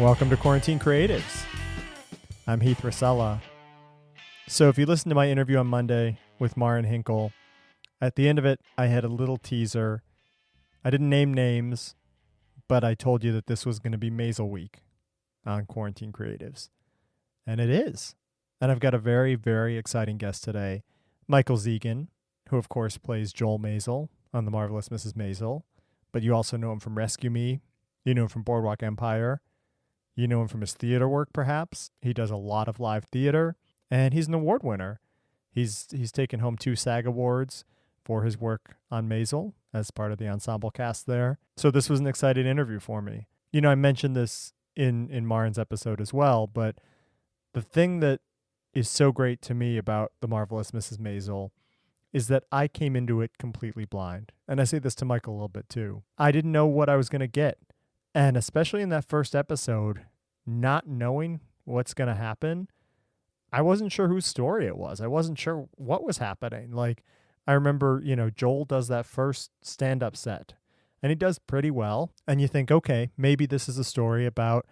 Welcome to Quarantine Creatives. I'm Heath Racela. So if you listened to my interview on Monday with Maren Hinkle, at the end of it, I had a little teaser. I didn't name names, but I told you that this was going to be Maisel week on Quarantine Creatives. And it is. And I've got a very, very exciting guest today, Michael Zegen, who of course plays Joel Maisel on The Marvelous Mrs. Maisel. But you also know him from Rescue Me. You know him from Boardwalk Empire. You know him from his theater work, perhaps. He does a lot of live theater, and he's an award winner. He's taken home 2 SAG Awards for his work on Maisel as part of the ensemble cast there. So this was an exciting interview for me. You know, I mentioned this in Maren's episode as well, but the thing that is so great to me about The Marvelous Mrs. Maisel is that I came into it completely blind. And I say this to Michael a little bit too. I didn't know what I was going to get. And especially in that first episode, not knowing what's going to happen, I wasn't sure whose story it was. I wasn't sure what was happening. Like, I remember, Joel does that first stand-up set, and he does pretty well. And you think, okay, maybe this is a story about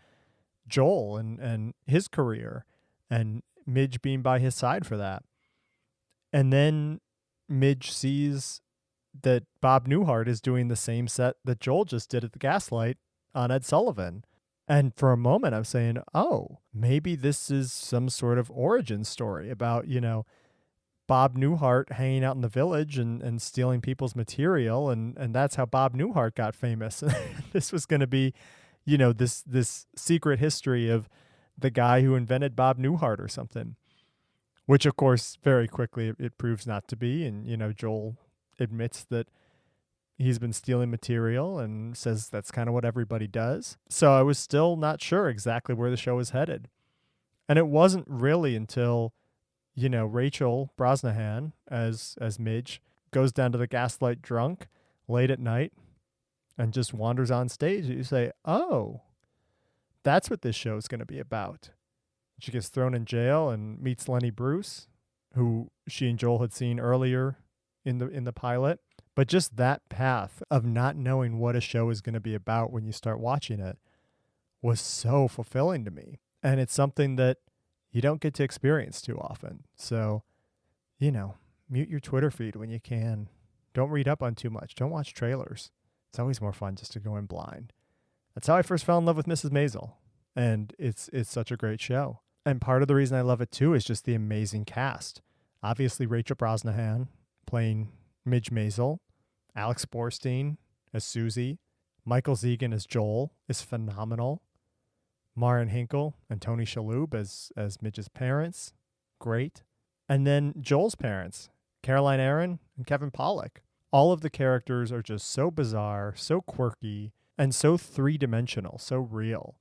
Joel and his career and Midge being by his side for that. And then Midge sees that Bob Newhart is doing the same set that Joel just did at the Gaslight on Ed Sullivan. And for a moment, I'm saying, oh, maybe this is some sort of origin story about, Bob Newhart hanging out in the village and stealing people's material. And that's how Bob Newhart got famous. This was going to be, this secret history of the guy who invented Bob Newhart or something, which, of course, very quickly it proves not to be. And, Joel admits that he's been stealing material and says that's kind of what everybody does. So I was still not sure exactly where the show was headed. And it wasn't really until, Rachel Brosnahan as Midge goes down to the Gaslight drunk late at night and just wanders on stage. You say, oh, that's what this show is going to be about. She gets thrown in jail and meets Lenny Bruce, who she and Joel had seen earlier in the pilot. But just that path of not knowing what a show is going to be about when you start watching it was so fulfilling to me. And it's something that you don't get to experience too often. So, mute your Twitter feed when you can. Don't read up on too much. Don't watch trailers. It's always more fun just to go in blind. That's how I first fell in love with Mrs. Maisel. And it's such a great show. And part of the reason I love it too is just the amazing cast. Obviously, Rachel Brosnahan playing Midge Maisel. Alex Borstein as Susie. Michael Zegen as Joel is phenomenal. Maren Hinkle and Tony Shalhoub as Midge's parents. Great. And then Joel's parents, Caroline Aaron and Kevin Pollak. All of the characters are just so bizarre, so quirky, and so three-dimensional, so real.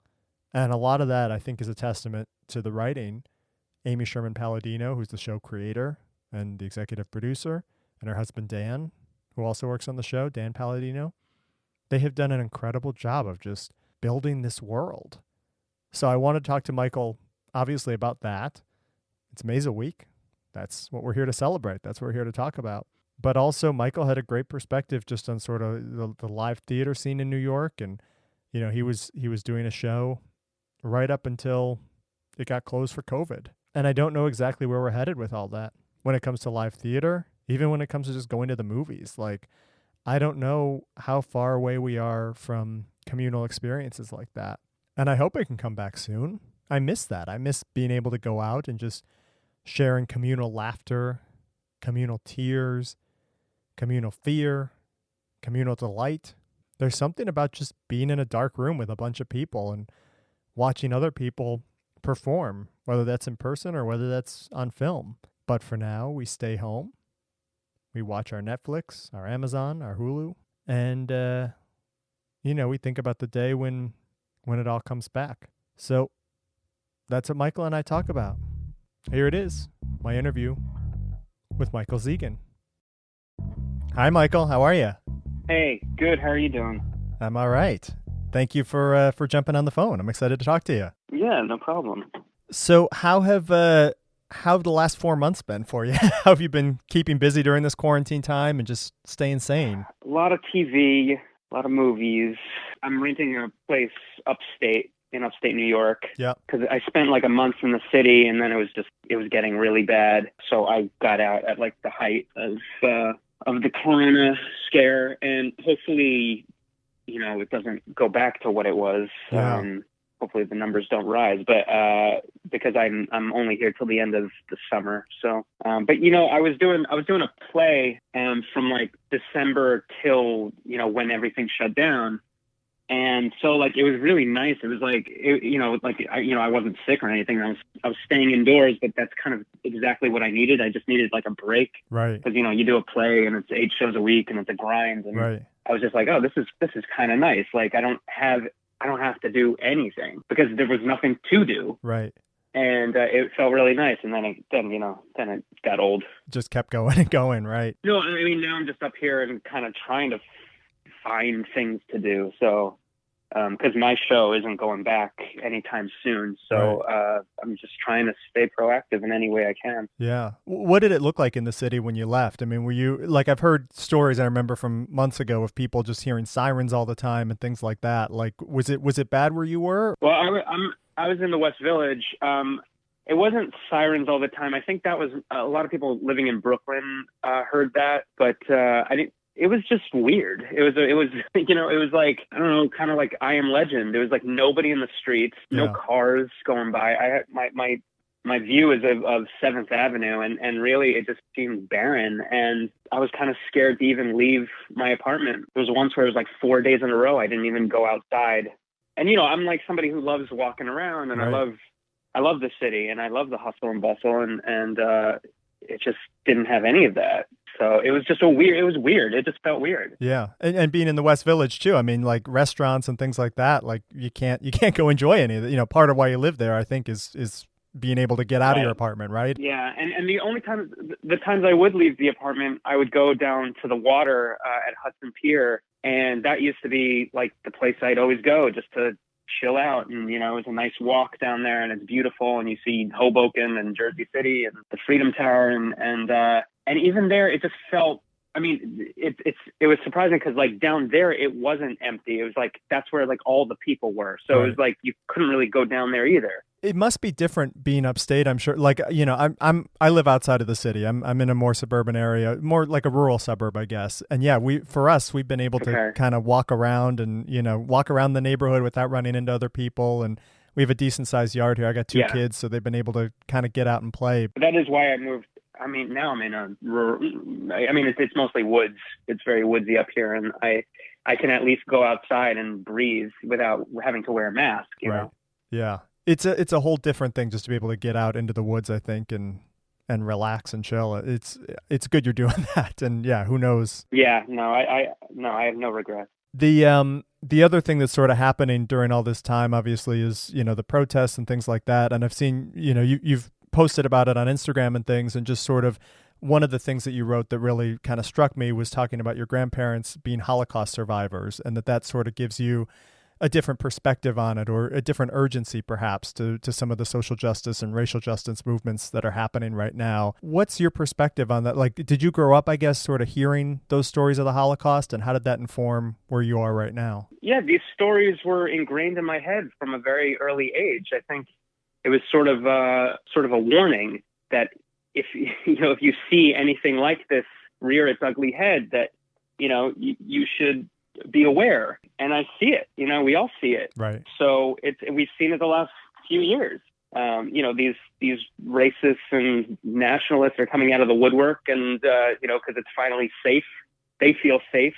And a lot of that, I think, is a testament to the writing. Amy Sherman Palladino, who's the show creator and the executive producer, and her husband Dan, who also works on the show, Dan Palladino. They have done an incredible job of just building this world. So I want to talk to Michael, obviously, about that. It's Maisel week. That's what we're here to celebrate. That's what we're here to talk about. But also, Michael had a great perspective just on sort of the live theater scene in New York. And, he was doing a show right up until it got closed for COVID. And I don't know exactly where we're headed with all that when it comes to live theater. Even when it comes to just going to the movies, like, I don't know how far away we are from communal experiences like that. And I hope it can come back soon. I miss that. I miss being able to go out and just sharing communal laughter, communal tears, communal fear, communal delight. There's something about just being in a dark room with a bunch of people and watching other people perform, whether that's in person or whether that's on film. But for now, we stay home. We watch our Netflix, our Amazon, our Hulu, and, we think about the day when it all comes back. So that's what Michael and I talk about. Here it is, my interview with Michael Zegen. Hi, Michael. How are you? Hey, good. How are you doing? I'm all right. Thank you for jumping on the phone. I'm excited to talk to you. Yeah, no problem. So how have the last 4 months been for you? How have you been keeping busy during this quarantine time and just staying sane? A lot of TV, a lot of movies. I'm renting a place upstate in upstate New York. Yeah. Because I spent like a month in the city, and then it was getting really bad. So I got out at like the height of the corona scare, and hopefully, it doesn't go back to what it was. Yeah. Hopefully the numbers don't rise, but because I'm only here till the end of the summer. So, but I was doing a play from like December till when everything shut down, and so like it was really nice. It was like I wasn't sick or anything. I was staying indoors, but that's kind of exactly what I needed. I just needed like a break, Right? Because you do a play and it's 8 shows a week and it's a grind, and Right. I was just like, oh, this is kind of nice. Like I don't have to do anything because there was nothing to do. Right. And it felt really nice. And then it got old. Just kept going and going. Right. No, I mean, now I'm just up here and kind of trying to find things to do. So, because my show isn't going back anytime soon. So I'm just trying to stay proactive in any way I can. Yeah. What did it look like in the city when you left? I mean, were you like, I've heard stories I remember from months ago of people just hearing sirens all the time and things like that. Like, was it bad where you were? Well, I was in the West Village. It wasn't sirens all the time. I think that was a lot of people living in Brooklyn heard that, but I didn't. It was just weird. It was like, I don't know, kind of like I Am Legend. There was like nobody in the streets, no cars going by. I had my view is of 7th Avenue, and really it just seemed barren. And I was kind of scared to even leave my apartment. There was once where it was like 4 days in a row I didn't even go outside. And I'm like somebody who loves walking around, and right. I love the city, and I love the hustle and bustle, and it just didn't have any of that. So it was just it was weird. It just felt weird. Yeah. And being in the West Village too. I mean, like restaurants and things like that, like you can't go enjoy any of it. Part of why you live there, I think, is being able to get out of your apartment, right? Yeah. And the only the times I would leave the apartment, I would go down to the water at Hudson Pier. And that used to be like the place I'd always go just to chill out. And, it was a nice walk down there, and it's beautiful. And you see Hoboken and Jersey City and the Freedom Tower. And even there, it just felt, I mean, it was surprising because like down there, it wasn't empty. It was like, that's where like all the people were. So It was like, you couldn't really go down there either. It must be different being upstate, I'm sure. Like, I live outside of the city. I'm in a more suburban area, more like a rural suburb, I guess. And yeah, we've been able to kind of walk around and, walk around the neighborhood without running into other people. And we have a decent sized yard here. I got 2 kids, so they've been able to kind of get out and play. That is why I moved. I mean, now I'm in a rural, it's mostly woods. It's very woodsy up here. And I can at least go outside and breathe without having to wear a mask, you know? Yeah. It's a whole different thing just to be able to get out into the woods, I think, and relax and chill. It's good you're doing that. And yeah, who knows? Yeah, no, I have no regrets. The other thing that's sort of happening during all this time, obviously, is, the protests and things like that. And I've seen, you've posted about it on Instagram and things, and just sort of one of the things that you wrote that really kind of struck me was talking about your grandparents being Holocaust survivors, and that sort of gives you a different perspective on it, or a different urgency perhaps to some of the social justice and racial justice movements that are happening right now. What's your perspective on that? Like, did you grow up, I guess, sort of hearing those stories of the Holocaust, and how did that inform where you are right now? Yeah, these stories were ingrained in my head from a very early age. I think it was sort of a warning that if you see anything like this rear its ugly head, that you should be aware. And I see it. We all see it. Right. So we've seen it the last few years. These racists and nationalists are coming out of the woodwork, and because it's finally safe, they feel safe.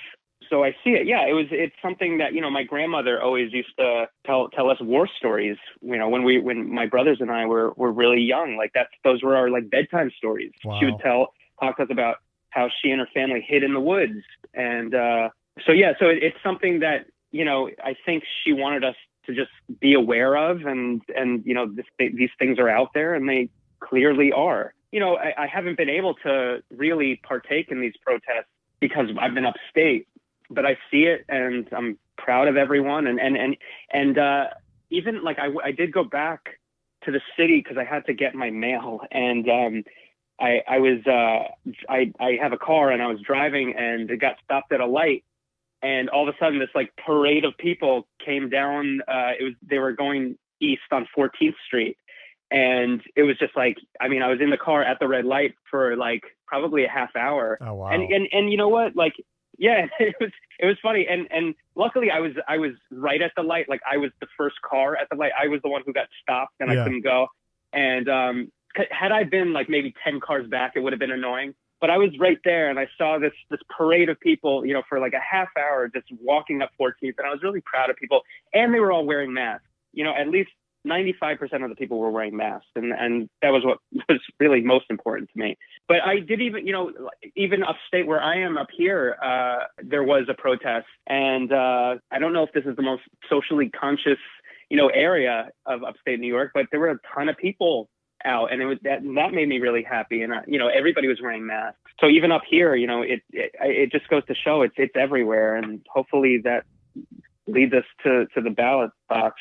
So I see it. Yeah, it's something that, my grandmother always used to tell us war stories, when my brothers and I were really young. Like those were our like bedtime stories. Wow. She would talk to us about how she and her family hid in the woods. And so it's something that, I think she wanted us to just be aware of, and these things are out there, and they clearly are. I haven't been able to really partake in these protests because I've been upstate. But I see it, and I'm proud of everyone. And even like I did go back to the city because I had to get my mail. And I have a car, and I was driving, and it got stopped at a light. and all of a sudden this like parade of people came down. They were going east on 14th Street. And it was just like, I mean, I was in the car at the red light for like probably a half hour. Oh, wow. And you know what? Like, yeah, it was funny. And luckily I was right at the light. Like I was the first car at the light. I was the one who got stopped and I couldn't go. And had I been like maybe 10 cars back, it would have been annoying. But I was right there and I saw this parade of people, you know, for like a half hour just walking up 14th. And I was really proud of people. And they were all wearing masks. You know, at least 95% of the people were wearing masks. And that was what was really most important to me. But I did even upstate where I am up here, there was a protest. And I don't know if this is the most socially conscious, you know, area of upstate New York, but there were a ton of people out, and that made me really happy. And you know, everybody was wearing masks. So even up here, you know, it just goes to show it's everywhere. And hopefully that leads us to the ballot box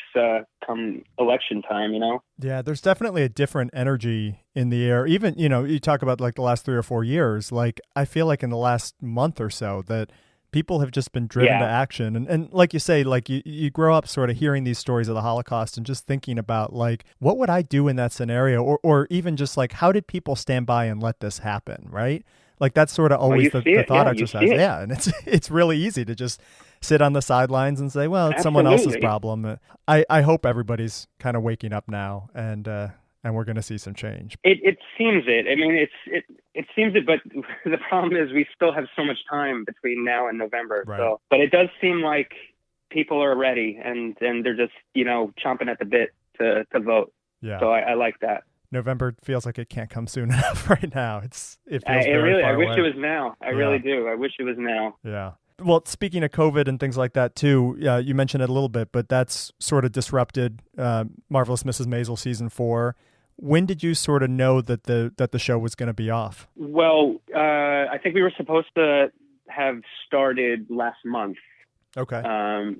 come election time, you know? Yeah, there's definitely a different energy in the air. Even, you know, you talk about like the last 3 or 4 years, like I feel like in the last month or so that people have just been driven to action. And like you say, like you grow up sort of hearing these stories of the Holocaust and just thinking about like, what would I do in that scenario? Or even just like, how did people stand by and let this happen? Right. Like that's sort of always the thought exercise. Yeah. And it's really easy to just sit on the sidelines and say, well, it's someone else's problem. I hope everybody's kind of waking up now and we're going to see some change. It seems it. I mean, it seems it, but the problem is we still have so much time between now and November. Right. So, but it does seem like people are ready and they're just, you know, chomping at the bit to vote. Yeah. So I like that. November feels like it can't come soon enough right now. It feels I wish away. it was now. I really do. I wish it was now. Yeah. Well, speaking of COVID and things like that too, you mentioned it a little bit, but that's sort of disrupted Marvelous Mrs. Maisel season 4. When did you sort of know that the show was going to be off? Well, I think we were supposed to have started last month. Okay.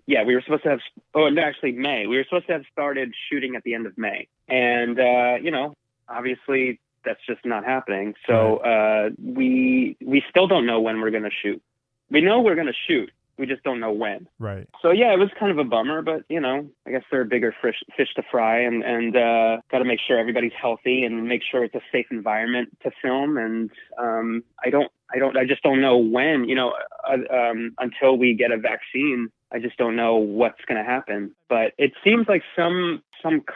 Yeah, we were supposed to have. Oh, no, actually, May. We were supposed to have started shooting at the end of May, and you know, obviously, that's just not happening. So we still don't know when we're going to shoot. We know we're going to shoot. We just don't know when. Right. So yeah, it was kind of a bummer, but you know, I guess there are bigger fish to fry, and got to make sure everybody's healthy and make sure it's a safe environment to film. And I just don't know when. You know, until we get a vaccine, I just don't know what's going to happen. But it seems like some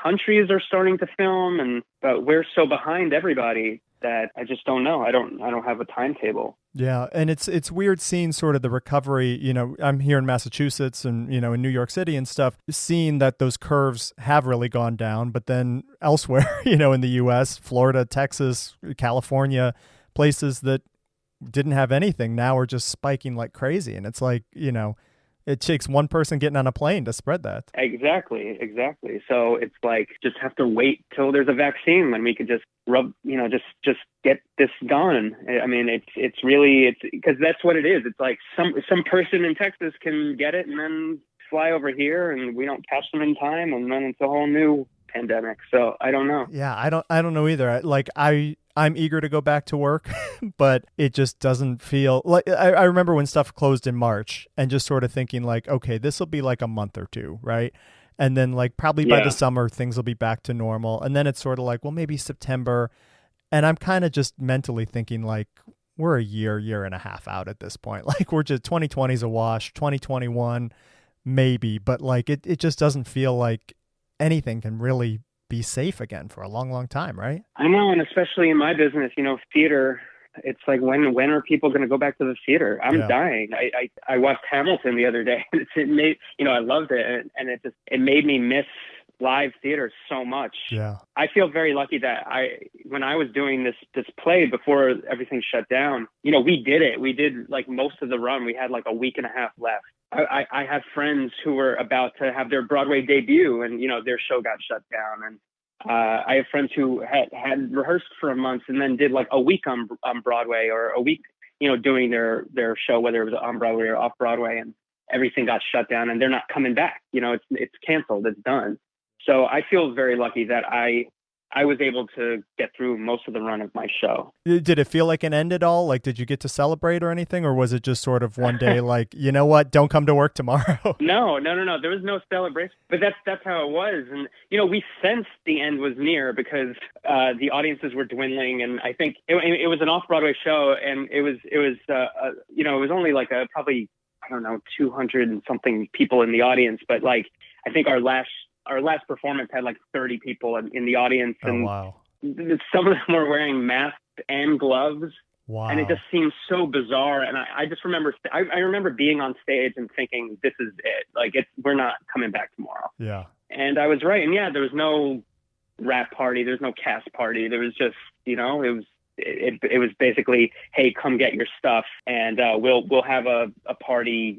countries are starting to film, but we're so behind everybody that I just don't know. I don't have a timetable. Yeah, and it's weird seeing sort of the recovery. You know, I'm here in Massachusetts and, you know, in New York City and stuff, seeing that those curves have really gone down. But then elsewhere, you know, in the U.S., Florida, Texas, California, places that didn't have anything now are just spiking like crazy. And it's like, you know, it takes one person getting on a plane to spread that. Exactly. So it's like, just have to wait till there's a vaccine when we could just just get this done. I mean, it's because that's what it is. It's like some person in Texas can get it and then fly over here and we don't catch them in time. And then it's a whole new pandemic. So I don't know. Yeah, I don't know either. I'm eager to go back to work, but it just doesn't feel like I remember when stuff closed in March and just sort of thinking like, okay, this will be like a month or two, right? And then like probably by the summer, things will be back to normal. And then it's sort of like, well, maybe September. And I'm kind of just mentally thinking like, we're a year and a half out at this point. Like we're just 2020 is a wash, 2021, maybe, but like, it just doesn't feel like anything can really be safe again for a long, long time, right? I know, and especially in my business, you know, theater, it's like when are people going to go back to the theater? I'm dying. I watched Hamilton the other day. It made, you know, I loved it, and it made me miss live theater so much. Yeah, I feel very lucky that when I was doing this play before everything shut down, you know, we did it. We did like most of the run. We had like a week and a half left. I have friends who were about to have their Broadway debut, and you know, their show got shut down. And I have friends who had rehearsed for a month and then did like a week on Broadway, or a week, you know, doing their show, whether it was on Broadway or off Broadway, and everything got shut down and they're not coming back. You know, it's canceled. It's done. So I feel very lucky that I I was able to get through most of the run of my show. Did it feel like an end at all? Like, did you get to celebrate or anything? Or was it just sort of one day like, you know what, don't come to work tomorrow? No. There was no celebration, but that's how it was. And, we sensed the end was near because the audiences were dwindling. And I think it was an off-Broadway show, and it was only like probably, I don't know, 200 and something people in the audience. But like, I think our last performance had like 30 people in the audience. And wow. Some of them were wearing masks and gloves. Wow. And it just seemed so bizarre. And I just remember, I remember being on stage and thinking, this is it. Like, we're not coming back tomorrow. Yeah. And I was right. And yeah, there was no wrap party. There's no cast party. There was just, it was basically, hey, come get your stuff. And we'll have a party,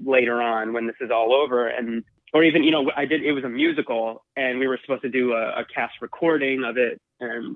later on when this is all over. And, or even, it was a musical, and we were supposed to do a cast recording of it. And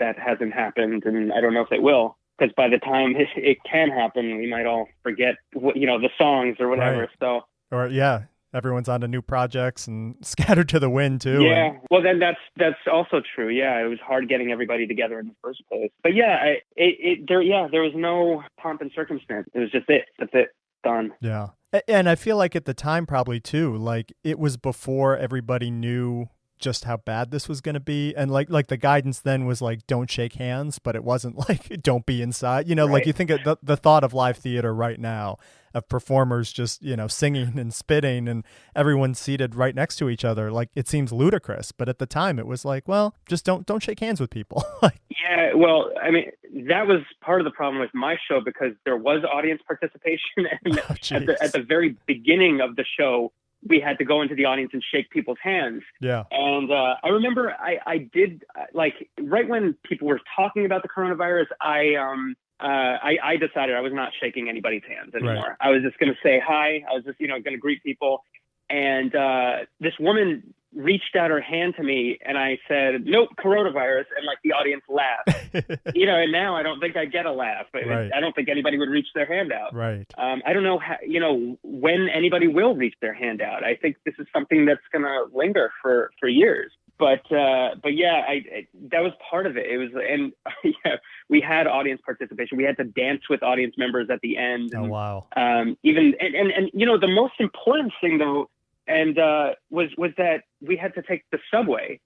that hasn't happened, and I don't know if it will, because by the time it can happen, we might all forget the songs or whatever. Right. So, or yeah, everyone's on to new projects and scattered to the wind too. Yeah, well then that's also true. Yeah, it was hard getting everybody together in the first place. But yeah, there was no pomp and circumstance. It was just it. That's it. Done. Yeah, and I feel like at the time probably too, like it was before everybody knew just how bad this was going to be, and like the guidance then was like, don't shake hands, but it wasn't like don't be inside, Right. Like you think of the thought of live theater right now, of performers just singing and spitting and everyone seated right next to each other, like it seems ludicrous, but at the time it was like, well, just don't shake hands with people. Yeah, well, I mean, that was part of the problem with my show, because there was audience participation, and at the very beginning of the show, we had to go into the audience and shake people's hands. Yeah. And I remember I did, like, right when people were talking about the coronavirus, I decided I was not shaking anybody's hands anymore. Right. I was just going to say hi. I was just, going to greet people. And this woman reached out her hand to me, and I said, nope, coronavirus. And like the audience laughed, and now I don't think I get a laugh. Right. I don't think anybody would reach their hand out. Right. I don't know how, when anybody will reach their hand out. I think this is something that's going to linger for years. But yeah, that was part of it. It was, and yeah, we had audience participation. We had to dance with audience members at the end. Oh, wow. Even, and the most important thing though, was that we had to take the subway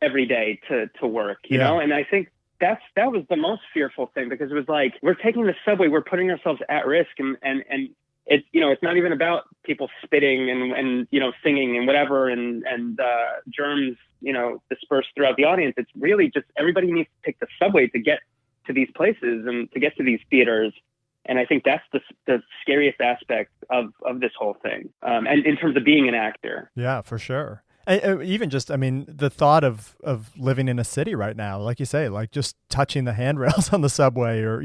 every day to work, you know? And I think that was the most fearful thing, because it was like, we're taking the subway, we're putting ourselves at risk, and it's, it's not even about people spitting and singing and whatever, and germs, dispersed throughout the audience. It's really just, everybody needs to take the subway to get to these places and to get to these theaters. And I think that's the scariest aspect of this whole thing. And in terms of being an actor. Yeah, for sure. Even just, I mean, the thought of living in a city right now, like you say, like just touching the handrails on the subway, or,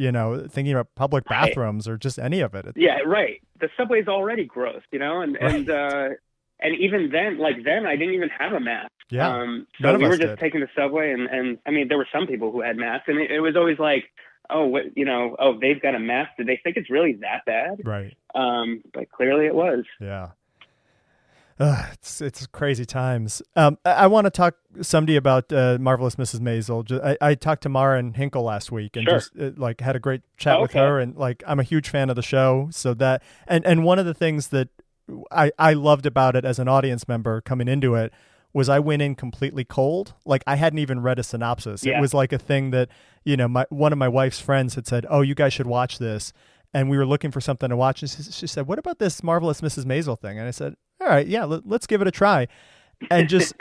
thinking about public bathrooms, or just any of it. Yeah, right. The subway's already gross, and even then, I didn't even have a mask. Yeah. So we were just taking the subway, and I mean, there were some people who had masks, and it was always like, they've got a mask. Did they think it's really that bad? Right. But clearly it was. Yeah. It's crazy times. I want to talk someday about Marvelous Mrs. Maisel. I talked to Maren Hinkle last week, and just had a great chat with her, and I'm a huge fan of the show. So that, and one of the things that I loved about it as an audience member coming into it was I went in completely cold. Like, I hadn't even read a synopsis. Yeah. It was like a thing that, one of my wife's friends had said, oh, you guys should watch this. And we were looking for something to watch. And she said, what about this Marvelous Mrs. Maisel thing? And I said, all right, yeah, let's give it a try. And just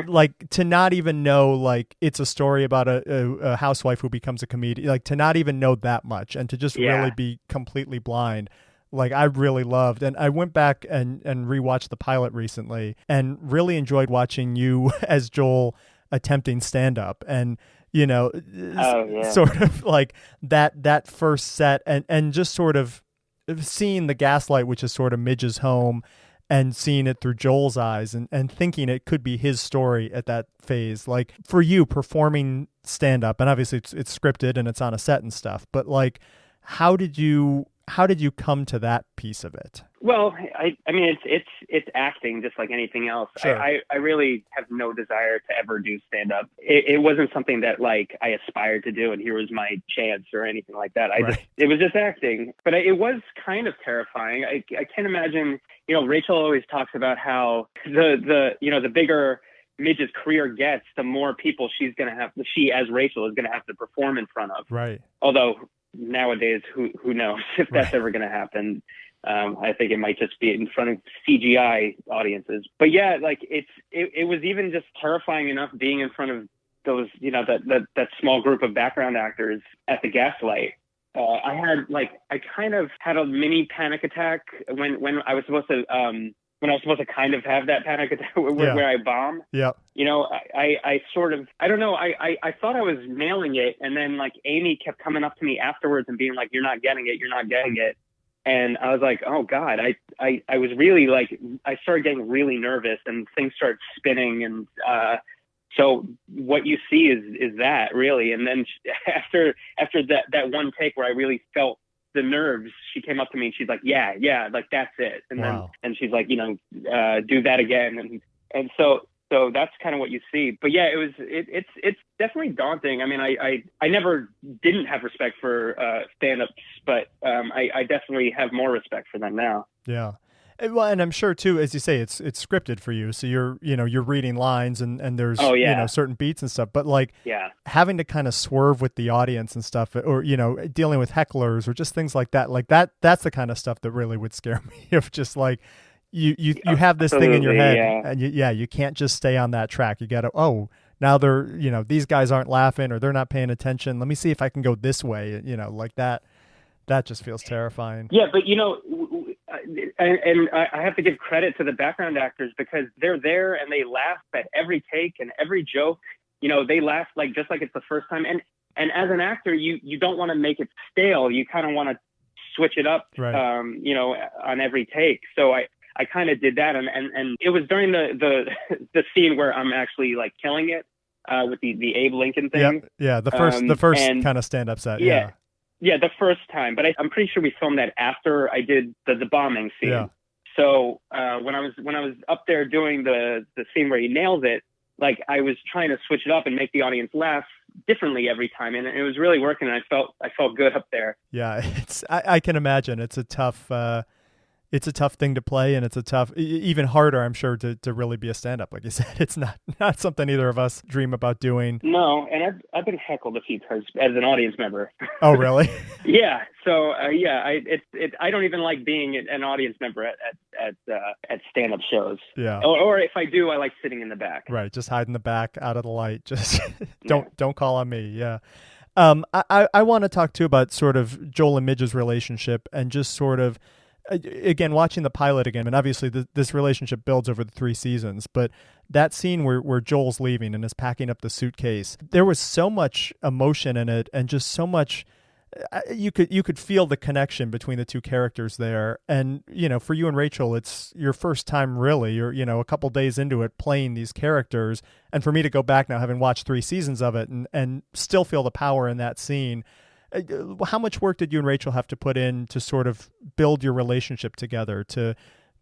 to not even know, it's a story about a housewife who becomes a comedian, to not even know that much, and to just really be completely blind. I really loved, and I went back and rewatched the pilot recently, and really enjoyed watching you as Joel attempting stand-up, and sort of that first set, and just sort of seeing the gaslight, which is sort of Midge's home, and seeing it through Joel's eyes, and thinking it could be his story at that phase. For you performing stand-up, and obviously it's scripted and it's on a set and stuff, but how did you come to that piece of it? Well, I mean, it's acting just like anything else. Sure. I really have no desire to ever do stand up. It wasn't something that like I aspired to do, and here was my chance or anything like that. It was just acting, but it was kind of terrifying. I can't imagine. You know, Rachel always talks about how the bigger Midge's career gets, the more people she as Rachel is gonna have to perform in front of. Right. Although nowadays, who knows if that's ever gonna happen. I think it might just be in front of CGI audiences. But yeah, like it was even just terrifying enough being in front of those, you know, that small group of background actors at the Gaslight. I kind of had a mini panic attack when I was supposed to kind of have that panic attack where I bomb. Yeah. You know, I sort of, I don't know, I thought I was nailing it. And then like Amy kept coming up to me afterwards and being like, you're not getting it. And I was like, oh God, I was really like, I started getting really nervous and things started spinning. And so what you see is that really. And then after that one take where I really felt the nerves, she came up to me and she's like, yeah, like that's it. And wow. Then she's like, you know, do that again. And so that's kind of what you see. But yeah, it's definitely daunting. I mean, I never didn't have respect for stand-ups, but I definitely have more respect for them now. Yeah. Well, and I'm sure too, as you say, it's scripted for you. So you're reading lines and there's, you know, certain beats and stuff, but like having to kind of swerve with the audience and stuff, or, you know, dealing with hecklers or just things like that's the kind of stuff that really would scare me. If just like, you have this thing in your head and you can't just stay on that track. You got to, now they're, you know, these guys aren't laughing or they're not paying attention. Let me see if I can go this way, you know, like that just feels terrifying. Yeah. But you know, and I have to give credit to the background actors because they're there and they laugh at every take and every joke, you know, they laugh like, just like it's the first time. And as an actor, you don't want to make it stale. You kind of want to switch it up, right. You know, on every take. So I kind of did that, and it was during the scene where I'm actually like killing it with the Abe Lincoln thing. Yeah, the first kind of stand-up set. Yeah, the first time. But I'm pretty sure we filmed that after I did the bombing scene. Yeah. So when I was up there doing the scene where he nails it, like I was trying to switch it up and make the audience laugh differently every time, and it was really working. And I felt good up there. Yeah, I can imagine it's a tough thing to play, and it's a tough, even harder, I'm sure, to really be a stand-up. Like you said, it's not something either of us dream about doing. No, and I've been heckled a few times as an audience member. Oh, really? Yeah. So I don't even like being an audience member at stand-up shows. Yeah. Or if I do, I like sitting in the back. Right. Just hide in the back, out of the light. Just don't call on me. Yeah. I want to talk too about sort of Joel and Midge's relationship and just sort of, again, watching the pilot again, and obviously this relationship builds over the 3 seasons, but that scene where Joel's leaving and is packing up the suitcase, there was so much emotion in it and just so much, you could feel the connection between the two characters there. And, you know, for you and Rachel, it's your first time really, you're, you know, a couple days into it playing these characters. And for me to go back now, having watched 3 seasons of it and still feel the power in that scene. How much work did you and Rachel have to put in to sort of build your relationship together to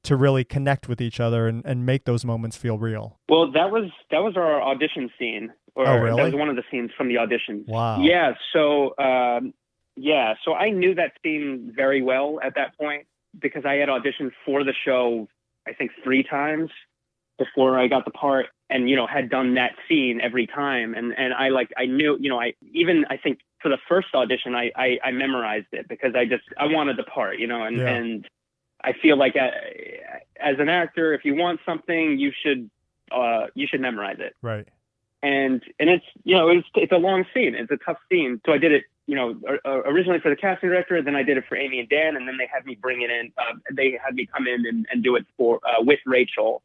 really connect with each other and make those moments feel real? Well, that was our audition scene. Oh, really? That was one of the scenes from the audition. Wow. Yeah. So, so I knew that scene very well at that point because I had auditioned for the show, I think 3 times before I got the part, and, you know, had done that scene every time. And I knew, you know, I think for the first audition, I memorized it because I wanted the part, you know, and I feel like as an actor, if you want something, you should memorize it. Right. And it's, you know, it's a long scene. It's a tough scene. So I did it, you know, originally for the casting director, then I did it for Amy and Dan, and then they had me bring it in. They had me come in and do it with Rachel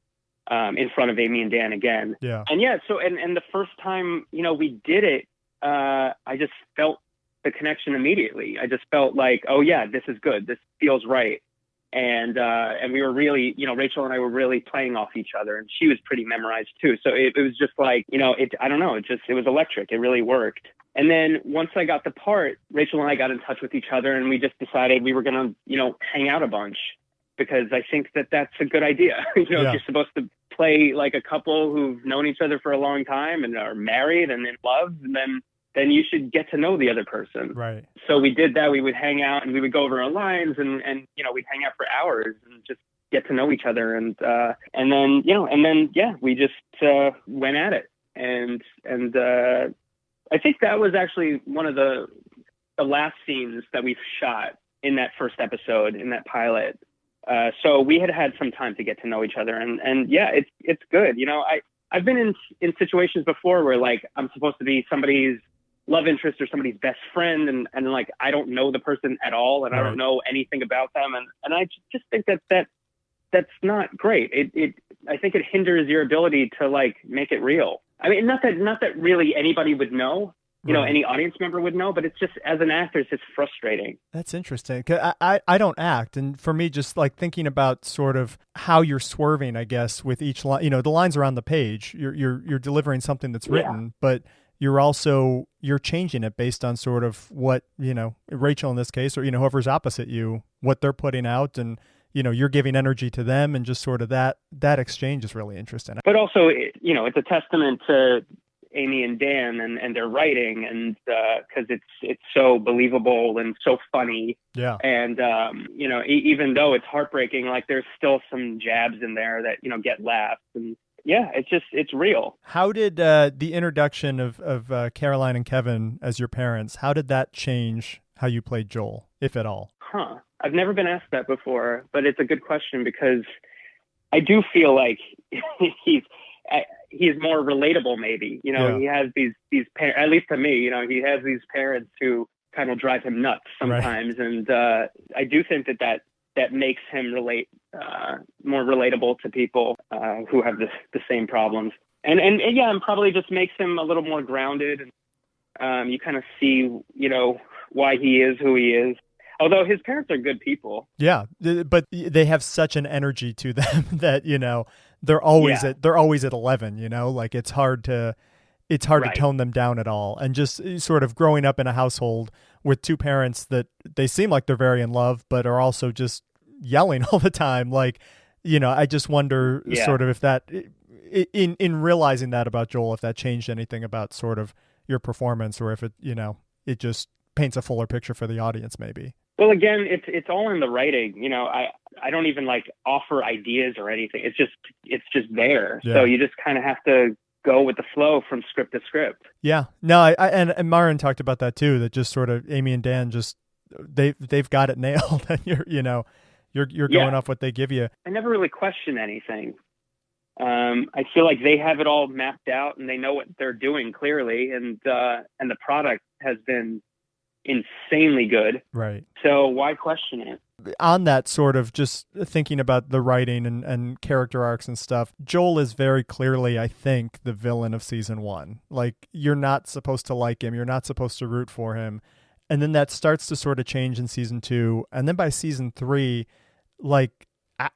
in front of Amy and Dan again. Yeah. And so and the first time, you know, we did it, I just felt the connection immediately. I just felt like, oh yeah, this is good. This feels right. And we were really, you know, Rachel and I were really playing off each other, and she was pretty memorized too. So it was just like, you know, I don't know, it was electric. It really worked. And then once I got the part, Rachel and I got in touch with each other, and we just decided we were going to, you know, hang out a bunch. because I think that that's a good idea. If you're supposed to play like a couple who've known each other for a long time and are married and in love, and then you should get to know the other person. Right. So we did that. We would hang out and we would go over our lines, and we'd hang out for hours and just get to know each other. And then we just went at it. And I think that was actually one of the last scenes that we shot in that first episode, in that pilot. So we had some time to get to know each other, and yeah, it's good. I've been in situations before where like I'm supposed to be somebody's love interest or somebody's best friend, and like I don't know the person at all, and I don't know anything about them, and I just think that's not great. I think it hinders your ability to like make it real. I mean, not that really anybody would know. Any audience member would know, but it's just, as an actor, it's just frustrating. That's interesting. 'Cause I don't act. And for me, just like thinking about sort of how you're swerving, I guess, with each line, the lines are on the page, you're delivering something that's written, but you're changing it based on sort of what, Rachel in this case, or, whoever's opposite you, what they're putting out, and, you're giving energy to them, and just sort of that exchange is really interesting. But also, it's a testament to Amy and Dan and their writing, and because it's so believable and so funny. Yeah. And even though it's heartbreaking, like there's still some jabs in there that get laughs, and yeah, it's real. How did the introduction of Caroline and Kevin as your parents, how did that change how you played Joel, if at all? I've never been asked that before, but it's a good question, because I do feel like he's more relatable, maybe. He has these parents, at least to me, he has these parents who kind of drive him nuts sometimes. Right. And I do think that makes him more relatable to people who have the same problems. And probably just makes him a little more grounded. And you kind of see, why he is who he is. Although his parents are good people. Yeah, but they have such an energy to them that, they're always at 11, like it's hard to tone them down at all. And just sort of growing up in a household with two parents that they seem like they're very in love, but are also just yelling all the time. Like, I just wonder sort of if that, in realizing that about Joel, if that changed anything about sort of your performance, or if it, it just paints a fuller picture for the audience, maybe. Well, again, it's all in the writing. I don't even like offer ideas or anything. It's just there. Yeah. So you just kind of have to go with the flow from script to script. Yeah. No, and Marin talked about that too. That just sort of Amy and Dan just they've got it nailed, and you're going off what they give you. I never really question anything. I feel like they have it all mapped out, and they know what they're doing clearly, and the product has been insanely good. Right. So why question it? On that sort of just thinking about the writing and character arcs and stuff, Joel is very clearly, I think, the villain of season 1. Like, you're not supposed to like him. You're not supposed to root for him. And then that starts to sort of change in season 2. And then by season 3, like,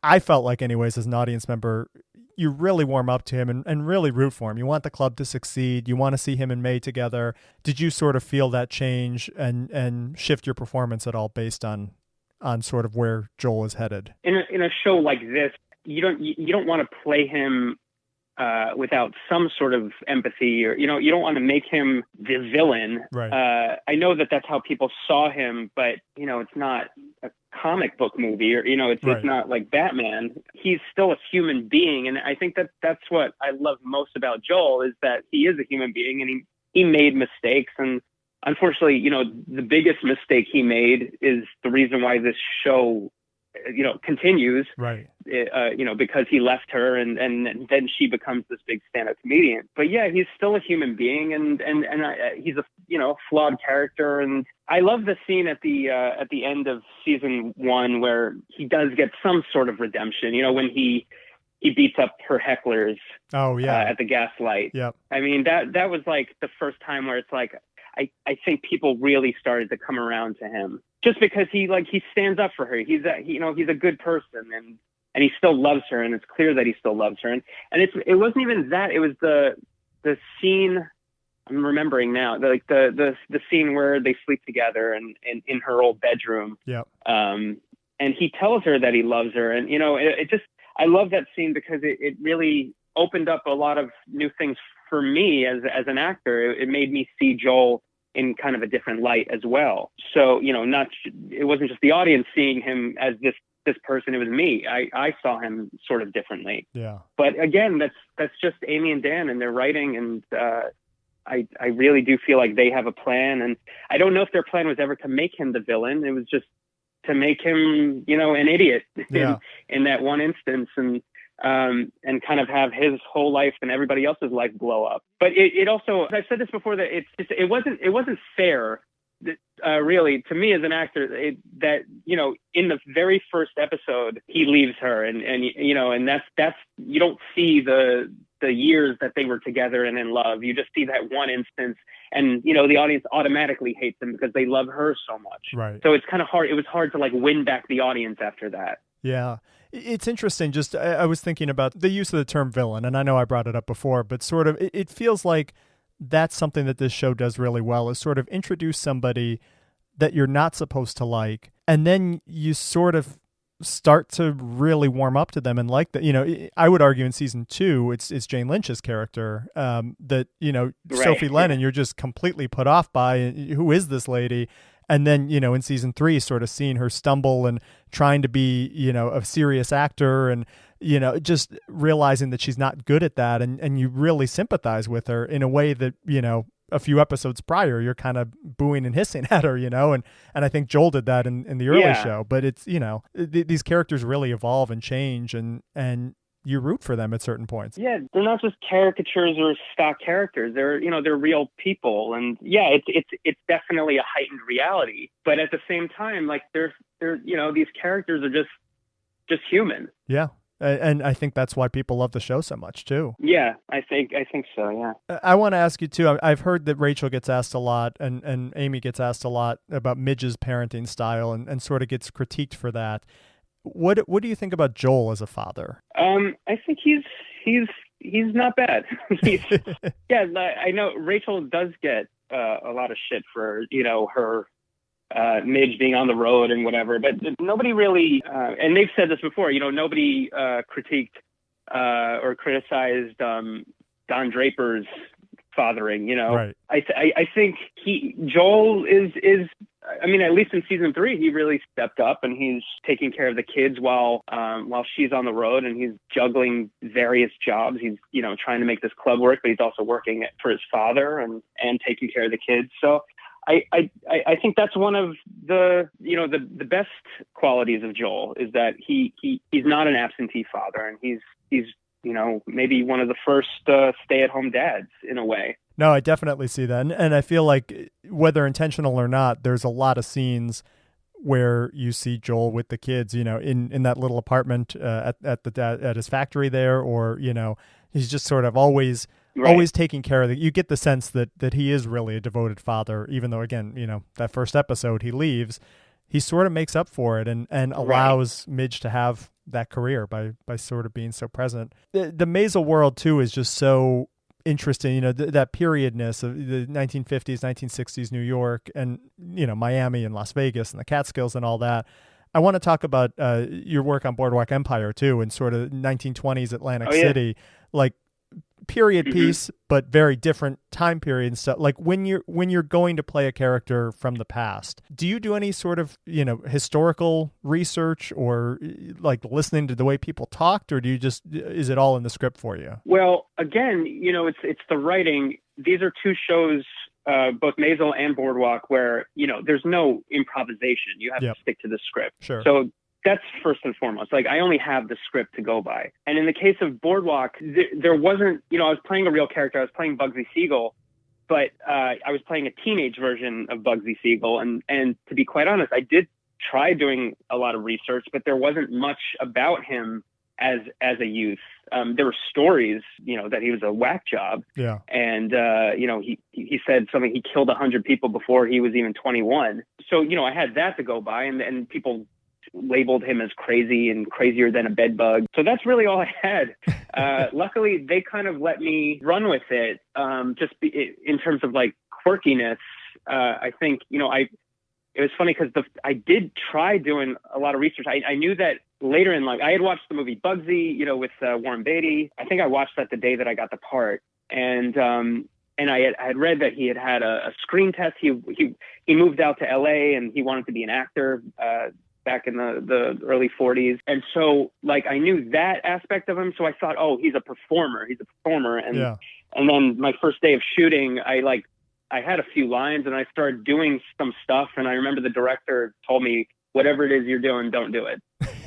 I felt like anyways, as an audience member, you really warm up to him and really root for him. You want the club to succeed. You want to see him and May together. Did you sort of feel that change and shift your performance at all based on sort of where Joel is headed? In a show like this, you don't want to play him without some sort of empathy, or you don't want to make him the villain. Right. I know that that's how people saw him, but it's not a comic book movie, or it's not like Batman. He's still a human being, and I think that's what I love most about Joel, is that he is a human being, and he made mistakes, and unfortunately, the biggest mistake he made is the reason why this show continues. Right. Because he left her, and then she becomes this big stand-up comedian. But yeah, he's still a human being, and he's a flawed character. And I love the scene at the end of season 1 where he does get some sort of redemption. When he beats up her hecklers. Oh yeah. At the Gaslight. Yep. I mean, that was like the first time where it's like I think people really started to come around to him, just because he stands up for her. He's a good person, and he still loves her, and it's clear that he still loves her. And it wasn't even that. It was the scene. I'm remembering now, like the scene where they sleep together and in her old bedroom. Yep. and he tells her that he loves her. And, it just, I love that scene because it really opened up a lot of new things for me as an actor. It made me see Joel in kind of a different light as well. So, it wasn't just the audience seeing him as this person. It was me. I saw him sort of differently. Yeah. But again, that's just Amy and Dan and their writing. And I really do feel like they have a plan. And I don't know if their plan was ever to make him the villain. It was just to make him, an idiot in that one instance. And kind of have his whole life and everybody else's life blow up. But it also, I've said this before, that it wasn't fair, really, to me as an actor, that in the very first episode he leaves her, and that's you don't see the years that they were together and in love. You just see that one instance, and the audience automatically hates him because they love her so much. Right. So it's kind of hard. It was hard to like win back the audience after that. Yeah. It's interesting. Just I was thinking about the use of the term villain, and I know I brought it up before, but sort of it feels like that's something that this show does really well, is sort of introduce somebody that you're not supposed to like, and then you sort of start to really warm up to them and like that. I would argue in season 2, it's Jane Lynch's character that, Right. Sophie Lennon, you're just completely put off by. Who is this lady? And then, in season 3, sort of seeing her stumble and trying to be, a serious actor and, just realizing that she's not good at that. And you really sympathize with her in a way that, a few episodes prior, you're kind of booing and hissing at her, and I think Joel did that in the early show. But it's, these characters really evolve and change, and you root for them at certain points. Yeah, they're not just caricatures or stock characters. They're they're real people, and it's definitely a heightened reality. But at the same time, like they're these characters are just human. Yeah. And I think that's why people love the show so much too. Yeah, I think so. Yeah. I want to ask you too. I've heard that Rachel gets asked a lot, and Amy gets asked a lot about Midge's parenting style, and sort of gets critiqued for that. What do you think about Joel as a father? I think he's not bad. I know Rachel does get a lot of shit for her Midge being on the road and whatever, but nobody really, and they've said this before, nobody critiqued or criticized Don Draper's fathering. Right. I think Joel is. I mean, at least in season 3, he really stepped up, and he's taking care of the kids while she's on the road, and he's juggling various jobs. He's trying to make this club work, but he's also working for his father and taking care of the kids. So I think that's one of the the best qualities of Joel, is that he's not an absentee father, and he's maybe one of the first stay-at-home dads in a way. No, I definitely see that. And I feel like whether intentional or not, there's a lot of scenes where you see Joel with the kids, in that little apartment at his factory there, or, he's just sort of always taking care of you get the sense that he is really a devoted father, even though, again, that first episode he leaves, he sort of makes up for it and allows Midge to have that career by sort of being so present. The Maisel world too is just so interesting, that periodness of the 1950s, 1960s New York, and Miami and Las Vegas and the Catskills and all that. I want to talk about your work on Boardwalk Empire too, and sort of 1920s Atlantic City, like period piece, but very different time period and stuff. Like when you're going to play a character from the past, do you do any sort of historical research, or like listening to the way people talked, or is it all in the script for you? Well, again, it's the writing. These are two shows, both Maisel and Boardwalk, where there's no improvisation. You have to stick to the script. Sure. So that's first and foremost. Like, I only have the script to go by. And in the case of Boardwalk, there wasn't, I was playing a real character. I was playing Bugsy Siegel, but I was playing a teenage version of Bugsy Siegel. And to be quite honest, I did try doing a lot of research, but there wasn't much about him as a youth. There were stories, that he was a whack job. Yeah. And, he said something, he killed 100 people before he was even 21. So, I had that to go by, and people labeled him as crazy and crazier than a bed bug. So that's really all I had. Luckily, they kind of let me run with it. In terms of like quirkiness, I think, it was funny because I did try doing a lot of research. I knew that later in life, I had watched the movie Bugsy, you know, with Warren Beatty. I think I watched that the day that I got the part. And I had read that he had a screen test. He moved out to LA and he wanted to be an actor back in the early 40s. And so like I knew that aspect of him. So I thought, oh, he's a performer. And then my first day of shooting, I had a few lines and I started doing some stuff. And I remember the director told me, whatever it is you're doing, don't do it.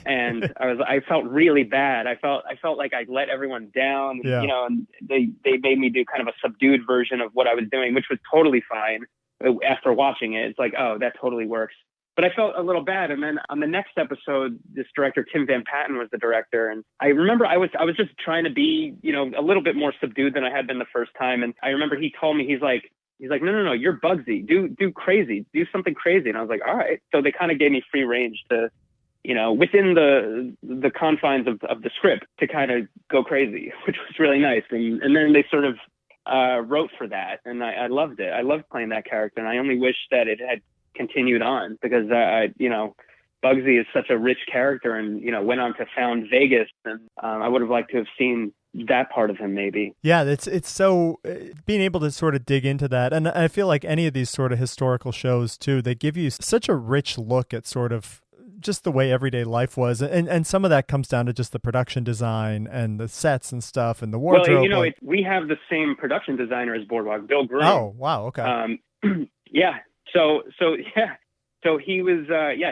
And I felt really bad. I felt like I let everyone down, you know, and they made me do kind of a subdued version of what I was doing, which was totally fine. After watching it, it's like, oh, that totally works. But I felt a little bad. And then on the next episode, this director, Tim Van Patten, was the director. And I remember I was just trying to be, you know, a little bit more subdued than I had been the first time. And I remember he told me, he's like, no, you're Bugsy. Do crazy. Do something crazy. And I was like, all right. So they kind of gave me free range to, you know, within the confines of the script to kind of go crazy, which was really nice. And then they sort of wrote for that. And I loved it. I loved playing that character. And I only wish that it had continued on because, you know, Bugsy is such a rich character and, you know, went on to found Vegas. And I would have liked to have seen that part of him maybe. Yeah, it's so being able to sort of dig into that. And I feel like any of these sort of historical shows too, they give you such a rich look at sort of just the way everyday life was. And some of that comes down to just the production design and the sets and stuff and the wardrobe. Well, you know, we have the same production designer as Boardwalk, Bill Groom. Oh, wow. Okay. Yeah. So he was,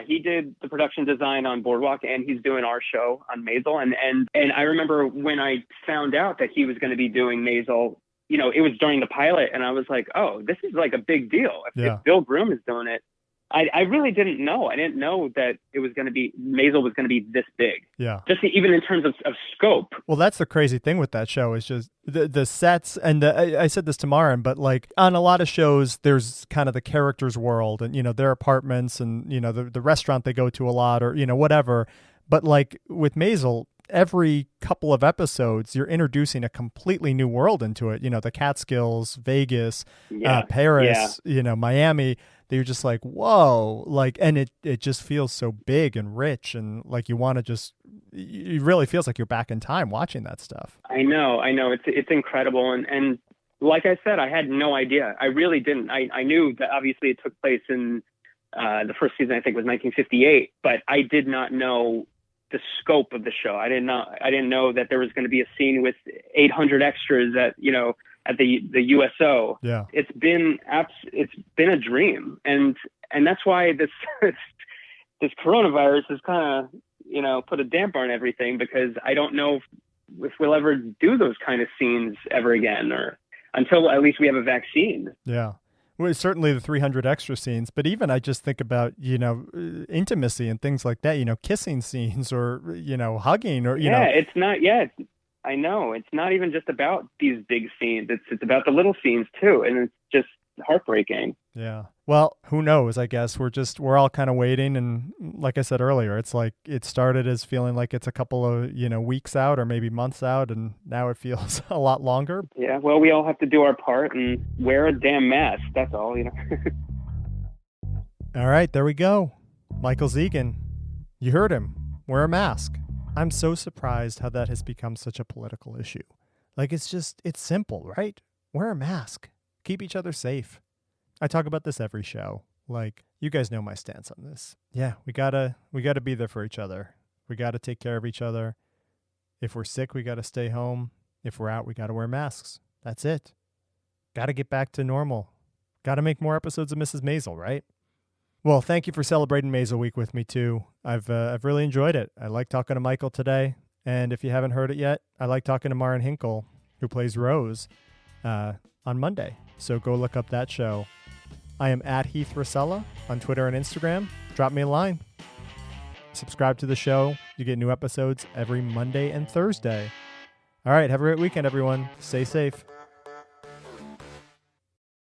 he did the production design on Boardwalk and he's doing our show on Maisel. And I remember when I found out that he was going to be doing Maisel, you know, it was during the pilot and I was like, oh, this is like a big deal. If Bill Groom is doing it, I really didn't know. I didn't know that it was going to be, Maisel was going to be this big. Yeah. Just even in terms of scope. Well, that's the crazy thing with that show is just the sets. And I said this to Maren, but like on a lot of shows, there's kind of the character's world and, you know, their apartments and, you know, the restaurant they go to a lot or, you know, whatever. But like with Maisel, every couple of episodes, you're introducing a completely new world into it. You know, the Catskills, Vegas, Paris, you know, Miami. You're just like, whoa, like, and it just feels so big and rich. And like, you want to just, it really feels like you're back in time watching that stuff. I know. It's incredible. And like I said, I had no idea. I really didn't. I knew that obviously it took place in the first season, I think was 1958, but I did not know the scope of the show. I didn't know that there was going to be a scene with 800 extras at, you know, at the USO. Yeah. It's been a dream. And that's why this coronavirus has kind of, you know, put a damper on everything because I don't know if we'll ever do those kind of scenes ever again or until at least we have a vaccine. Yeah. Well, certainly the 300 extra scenes, but even I just think about, you know, intimacy and things like that, you know, kissing scenes or, you know, hugging or, you know. It's not, I know. It's not even just about these big scenes. It's about the little scenes too. And it's just heartbreaking. Yeah. Well, who knows? I guess we're all kind of waiting. And like I said earlier, it's like it started as feeling like it's a couple of, you know, weeks out or maybe months out. And now it feels a lot longer. Yeah. Well, we all have to do our part and wear a damn mask. That's all, you know. All right. There we go. Michael Zegen. You heard him. Wear a mask. I'm so surprised how that has become such a political issue. Like, it's simple, right? Wear a mask. Keep each other safe. I talk about this every show. Like, you guys know my stance on this. Yeah, we gotta be there for each other. We gotta take care of each other. If we're sick, we gotta stay home. If we're out, we gotta wear masks. That's it. Gotta get back to normal. Gotta make more episodes of Mrs. Maisel, right? Well, thank you for celebrating Maisel Week with me too. I've really enjoyed it. I like talking to Michael today, and if you haven't heard it yet, I like talking to Maren Hinkle, who plays Rose, on Monday. So go look up that show. I am at Heath Racela on Twitter and Instagram. Drop me a line. Subscribe to the show. You get new episodes every Monday and Thursday. All right, have a great weekend, everyone. Stay safe.